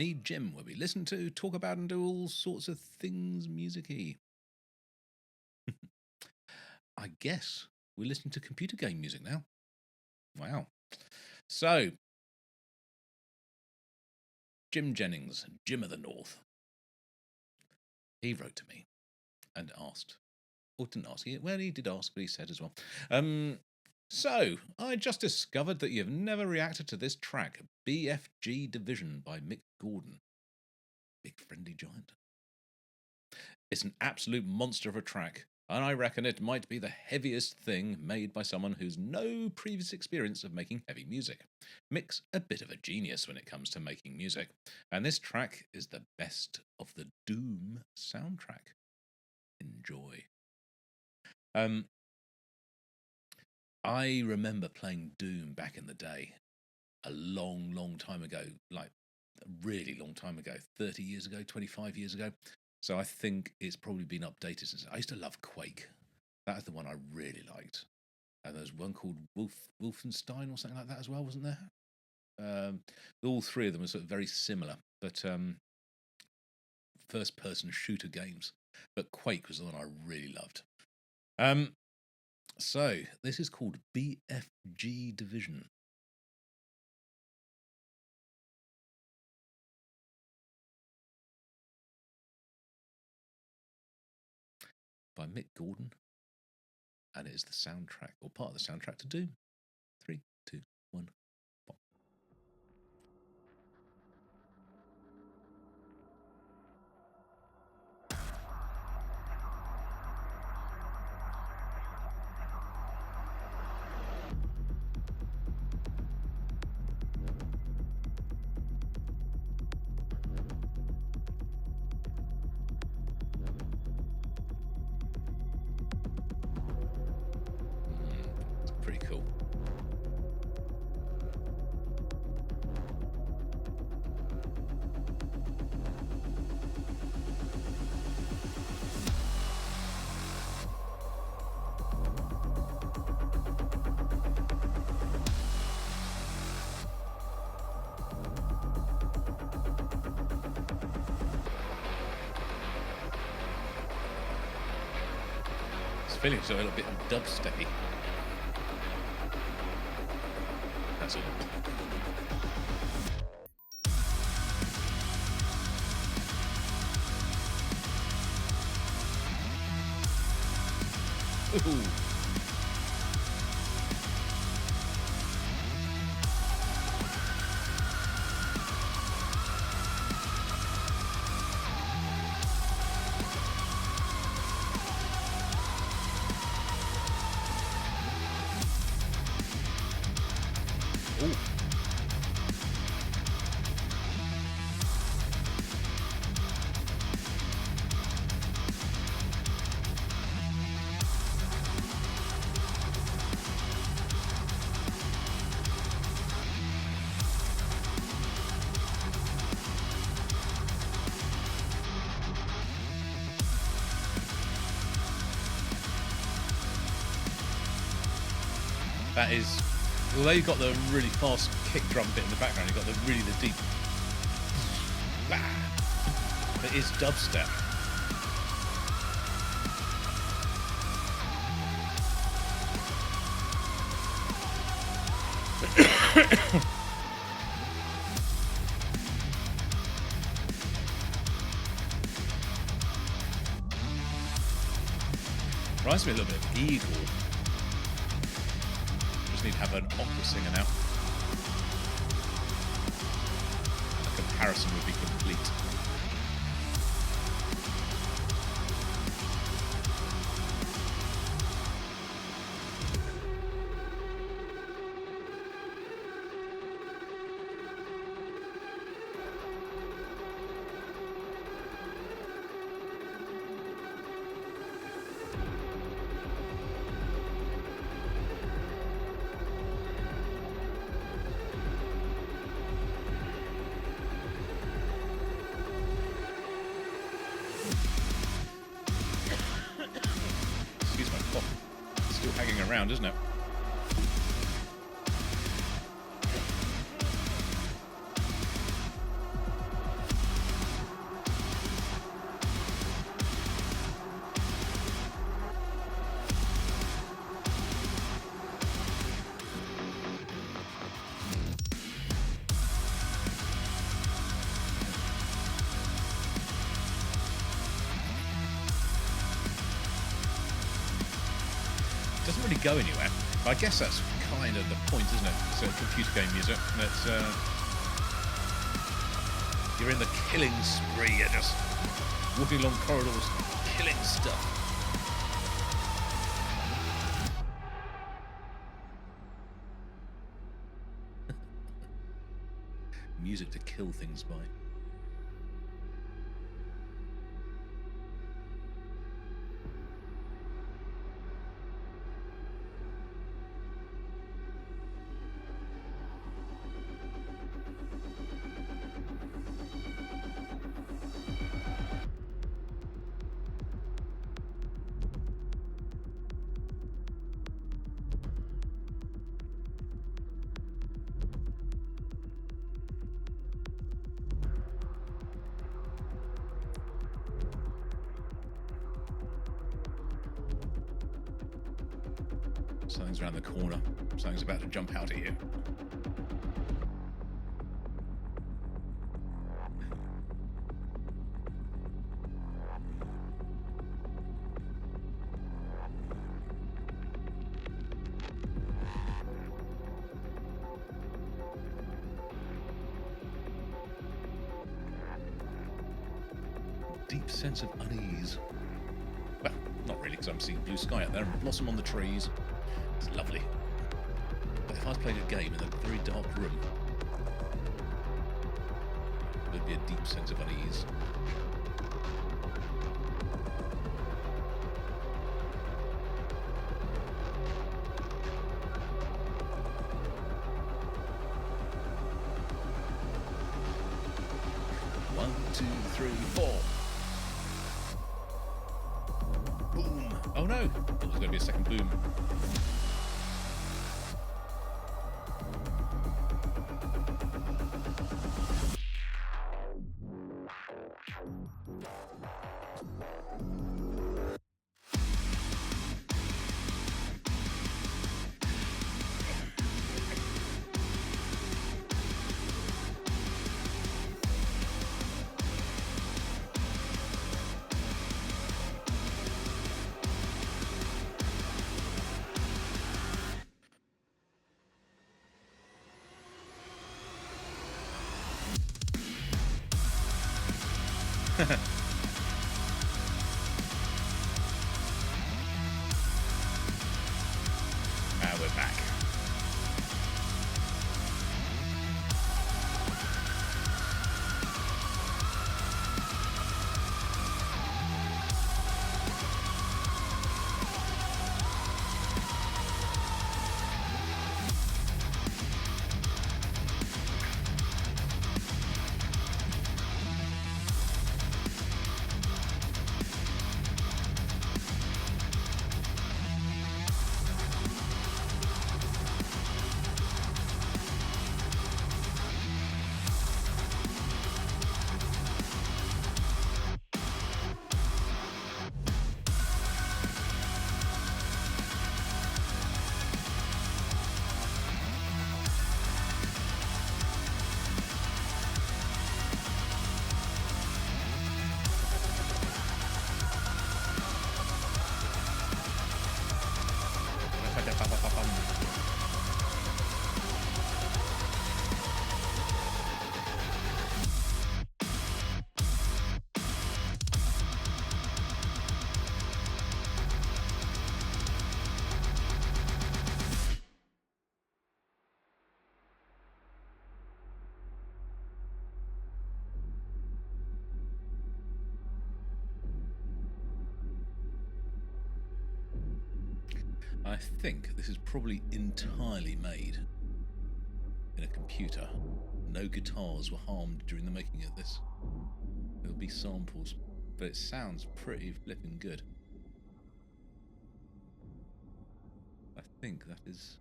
me, Jim, where we listen to, talk about, and do all sorts of things music-y. I guess we're listening to computer game music now. Wow. So, Jim Jennings, Jim of the North, he wrote to me and asked, or didn't ask, well, he did ask, but he said as well. So, I just discovered that you've never reacted to this track, BFG Division by Mick Gordon. Big friendly giant. It's an absolute monster of a track, and I reckon it might be the heaviest thing made by someone who's no previous experience of making heavy music. Mick's a bit of a genius when it comes to making music, and this track is the best of the Doom soundtrack. Enjoy. I remember playing Doom back in the day, a long, long time ago, like a really long time ago, 30 years ago, 25 years ago. So I think it's probably been updated since. I used to love Quake. That was the one I really liked. And there was one called Wolfenstein or something like that as well, wasn't there? All three of them were sort of very similar, but first-person shooter games. But Quake was the one I really loved. So this is called BFG Division. By Mick Gordon, and it is the soundtrack, or part of the soundtrack to Doom. 3, 2, 1, pop. It's pretty cool. It's feeling so a little bit dubsteppy. That's all. Ooh. Ooh. That is, although you've got the really fast kick drum bit in the background, you've got the deep. It is dubstep. Reminds me a little bit of Eagle. Need to have an opera singer now. And the comparison would be complete. Still hanging around, isn't it? doesn't really go anywhere. I guess that's kind of the point, isn't it? It's computer game music. That's you're in the killing spree. You're just walking along corridors, killing stuff. Music to kill things by. Something's around the corner. Something's about to jump out at you. Deep sense of unease. Well, not really, because I'm seeing blue sky out there and blossom on the trees. It's lovely. But if I was playing a game in a very dark room, there'd be a deep sense of unease. One, two, three, four. Boom. Oh no! There's going to be a second boom. We're back. I think this is probably entirely made in a computer. No guitars were harmed during the making of this. There'll be samples, but it sounds pretty flipping good. I think that is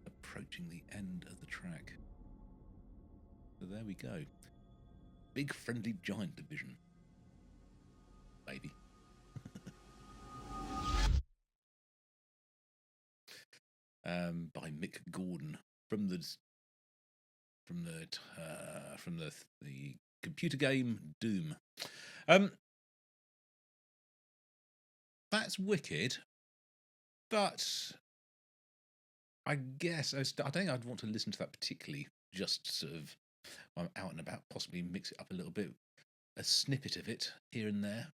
approaching the end of the track. So there we go. Big Friendly Giant Division. Baby. By Mick Gordon from the computer game Doom. That's wicked, But I guess I don't think I'd want to listen to that particularly. Just sort of, I'm out and about, possibly mix it up a little bit, a snippet of it here and there.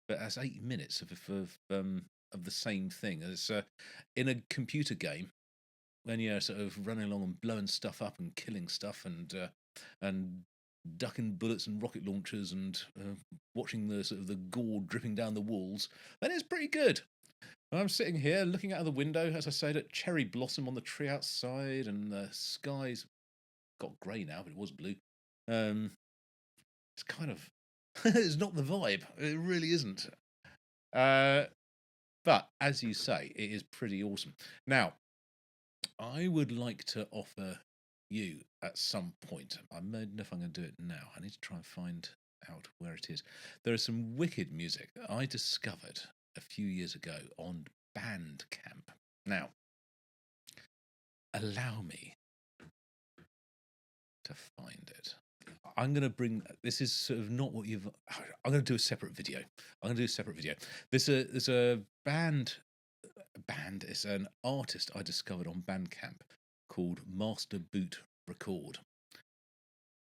But that's 8 minutes of the same thing. As in a computer game, when you're sort of running along and blowing stuff up and killing stuff and ducking bullets and rocket launchers and watching the sort of the gore dripping down the walls, then it's pretty good. And I'm sitting here looking out of the window, as I said, at cherry blossom on the tree outside, and the sky's got grey now, but it was blue. It's kind of it's not the vibe. It really isn't. But as you say, it is pretty awesome. Now, I would like to offer you at some point. I don't know if I'm going to do it now. I need to try and find out where it is. There is some wicked music that I discovered a few years ago on Bandcamp. Now, allow me to find it. I'm going to bring. This is sort of not what you've. I'm going to do a separate video. There's a band. It's an artist I discovered on Bandcamp called Master Boot Record,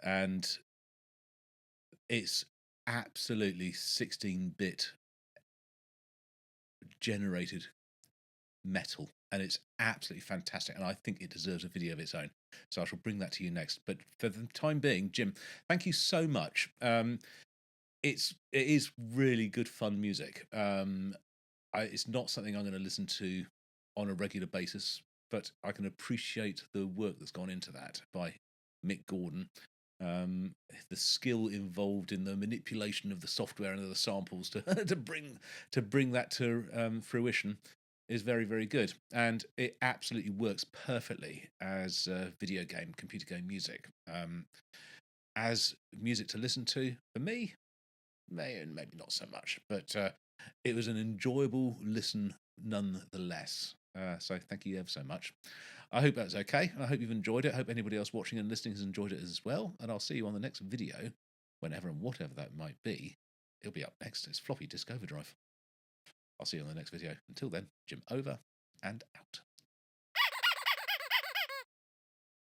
and it's absolutely 16-bit generated metal, and it's absolutely fantastic, and I think it deserves a video of its own, so I shall bring that to you next. But for the time being, Jim, thank you so much. It is really good fun music. It's not something I'm going to listen to on a regular basis, but I can appreciate the work that's gone into that by Mick Gordon. The skill involved in the manipulation of the software and the samples to to bring that to fruition is very, very good, and it absolutely works perfectly as computer game music. As music to listen to, for me, maybe not so much, but it was an enjoyable listen nonetheless. So thank you ever so much. I hope that's okay. I hope you've enjoyed it. I hope anybody else watching and listening has enjoyed it as well. And I'll see you on the next video, whenever and whatever that might be. It'll be up next. It's Floppy Disk Overdrive. I'll see you on the next video. Until then, Jim over and out.